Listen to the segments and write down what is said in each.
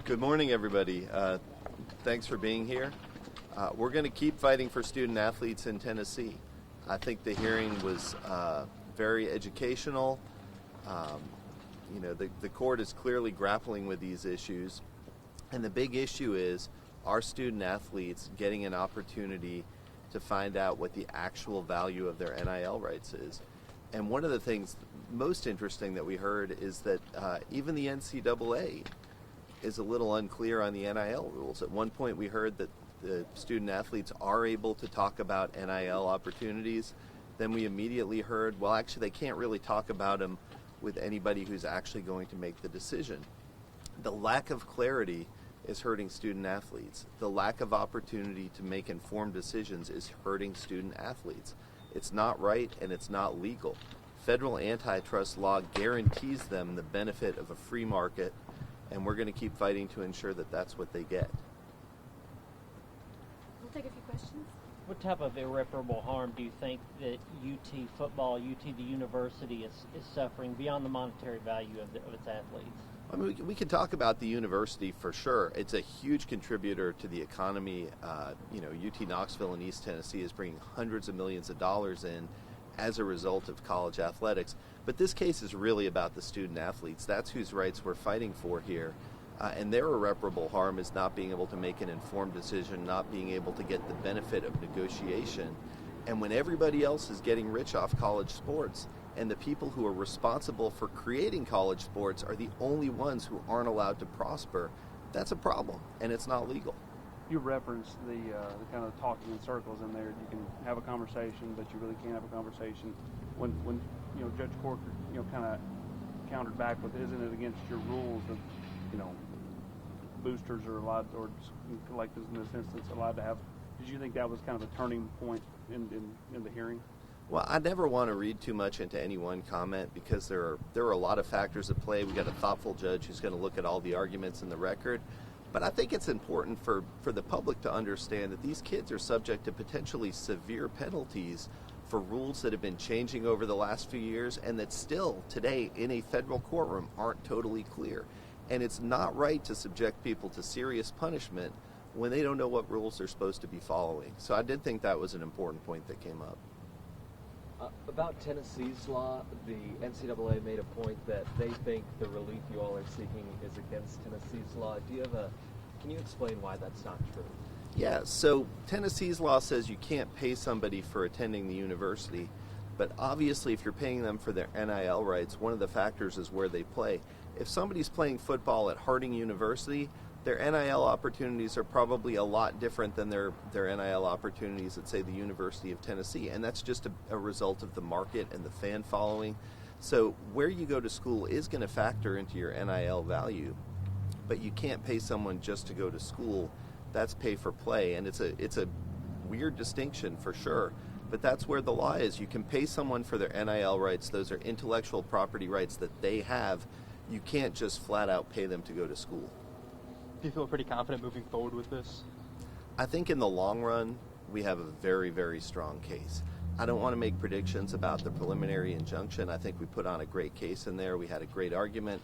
Good morning, everybody. Thanks for being here. We're going to keep fighting for student athletes in Tennessee. I think the hearing was very educational. The court is clearly grappling with these issues. And the big issue is, are student athletes getting an opportunity to find out what the actual value of their NIL rights is? And one of the things most interesting that we heard is that even the NCAA is a little unclear on the NIL rules. At one point we heard that the student athletes are able to talk about NIL opportunities. Then we immediately heard, well, actually they can't really talk about them with anybody who's actually going to make the decision. The lack of clarity is hurting student athletes. The lack of opportunity to make informed decisions is hurting student athletes. It's not right and it's not legal. Federal antitrust law guarantees them the benefit of a free market, and we're going to keep fighting to ensure that that's what they get. We'll take a few questions. What type of irreparable harm do you think that UT football, UT the university, is suffering beyond the monetary value of its athletes? I mean, we can talk about the university for sure. It's a huge contributor to the economy. UT Knoxville in East Tennessee is bringing hundreds of millions of dollars in as a result of college athletics. But this case is really about the student athletes. That's whose rights we're fighting for here. And their irreparable harm is not being able to make an informed decision, not being able to get the benefit of negotiation. And when everybody else is getting rich off college sports, and the people who are responsible for creating college sports are the only ones who aren't allowed to prosper, that's a problem, and it's not legal. You referenced the kind of talking in circles in there. You can have a conversation, but you really can't have a conversation. When Judge Corker kind of countered back with, isn't it against your rules that boosters are allowed, or collectives in this instance, allowed to have? Did you think that was kind of a turning point in the hearing? Well, I never want to read too much into any one comment because there are a lot of factors at play. We got a thoughtful judge who's going to look at all the arguments in the record. But I think it's important for the public to understand that these kids are subject to potentially severe penalties for rules that have been changing over the last few years and that still today in a federal courtroom aren't totally clear. And it's not right to subject people to serious punishment when they don't know what rules they're supposed to be following. So I did think that was an important point that came up. About Tennessee's law, the NCAA made a point that they think the relief you all are seeking is against Tennessee's law. Can you explain why that's not true? Yeah, so Tennessee's law says you can't pay somebody for attending the university, but obviously if you're paying them for their NIL rights, one of the factors is where they play. If somebody's playing football at Harding University, their NIL opportunities are probably a lot different than their NIL opportunities at, say, the University of Tennessee. And that's just a result of the market and the fan following. So where you go to school is going to factor into your NIL value. But you can't pay someone just to go to school. That's pay for play. And it's a weird distinction for sure. But that's where the law is. You can pay someone for their NIL rights. Those are intellectual property rights that they have. You can't just flat out pay them to go to school. Do you feel pretty confident moving forward with this? I think in the long run, we have a very, very strong case. I don't want to make predictions about the preliminary injunction. I think we put on a great case in there. We had a great argument.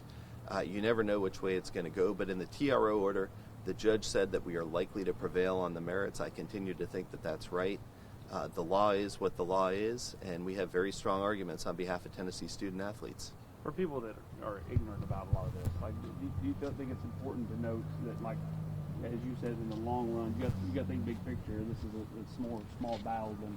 You never know which way it's going to go, but in the TRO order, the judge said that we are likely to prevail on the merits. I continue to think that that's right. The law is what the law is, and we have very strong arguments on behalf of Tennessee student athletes. For people that are ignorant about a lot of this, do you think it's important to note that, as you said, in the long run, you got to think big picture. This is a small battle than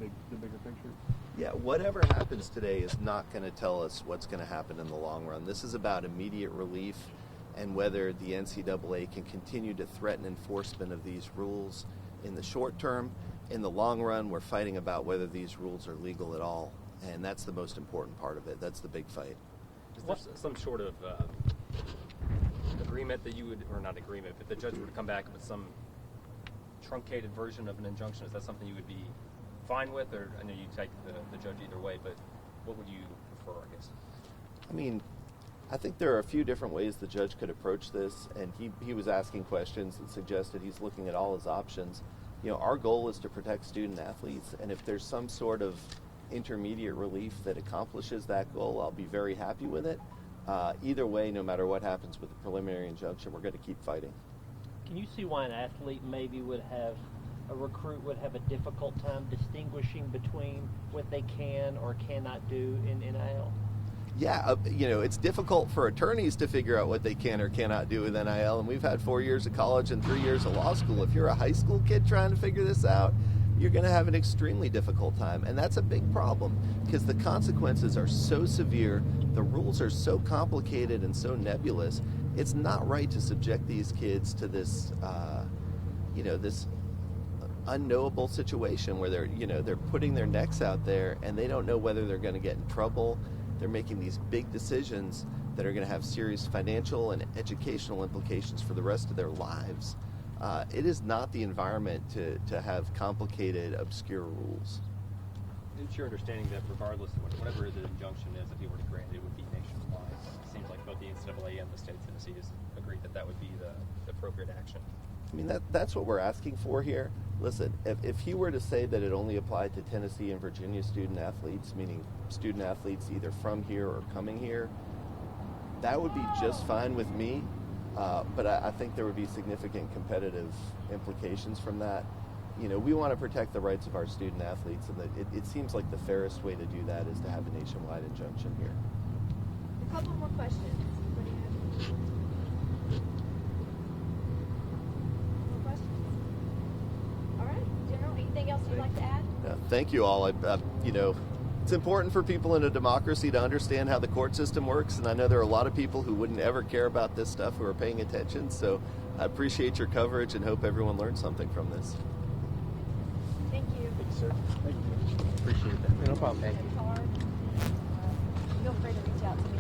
the bigger picture. Yeah, whatever happens today is not going to tell us what's going to happen in the long run. This is about immediate relief and whether the NCAA can continue to threaten enforcement of these rules in the short term. In the long run, we're fighting about whether these rules are legal at all. And that's the most important part of it. That's the big fight. Is there some sort of agreement that you would, or not agreement, but the judge would come back with some truncated version of an injunction? Is that something you would be fine with? Or I know you take the judge either way, but what would you prefer, I guess? I mean, I think there are a few different ways the judge could approach this, and he was asking questions that suggested he's looking at all his options. Our goal is to protect student athletes, and if there's some sort of intermediate relief that accomplishes that goal, I'll be very happy with it. either way, no matter what happens with the preliminary injunction, we're going to keep fighting. Can you see why an athlete maybe a recruit would have a difficult time distinguishing between what they can or cannot do in NIL? Yeah, it's difficult for attorneys to figure out what they can or cannot do with NIL, and we've had 4 years of college and 3 years of law school. If you're a high school kid trying to figure this out, you're going to have an extremely difficult time, and that's a big problem because the consequences are so severe, the rules are so complicated and so nebulous. It's not right to subject these kids to this, this unknowable situation where they're putting their necks out there and they don't know whether they're going to get in trouble. They're making these big decisions that are going to have serious financial and educational implications for the rest of their lives. It is not the environment to have complicated, obscure rules. It's your understanding that regardless of whatever the injunction is, if you were to grant it, would be nationwide. It seems like both the NCAA and the state of Tennessee has agreed that would be the appropriate action. I mean, that's what we're asking for here. Listen, if he were to say that it only applied to Tennessee and Virginia student athletes, meaning student athletes either from here or coming here, that would be just fine with me. But I think there would be significant competitive implications from that. We want to protect the rights of our student athletes, and it seems like the fairest way to do that is to have a nationwide injunction here. A couple more questions. What do you have? More questions? All right, General, anything else you'd like to add? Thank you all. It's important for people in a democracy to understand how the court system works, and I know there are a lot of people who wouldn't ever care about this stuff who are paying attention, so I appreciate your coverage and hope everyone learned something from this. Thank you. Thank you, sir. Thank you. Appreciate that. No problem. Thank you. It's hard. Feel free to reach out to me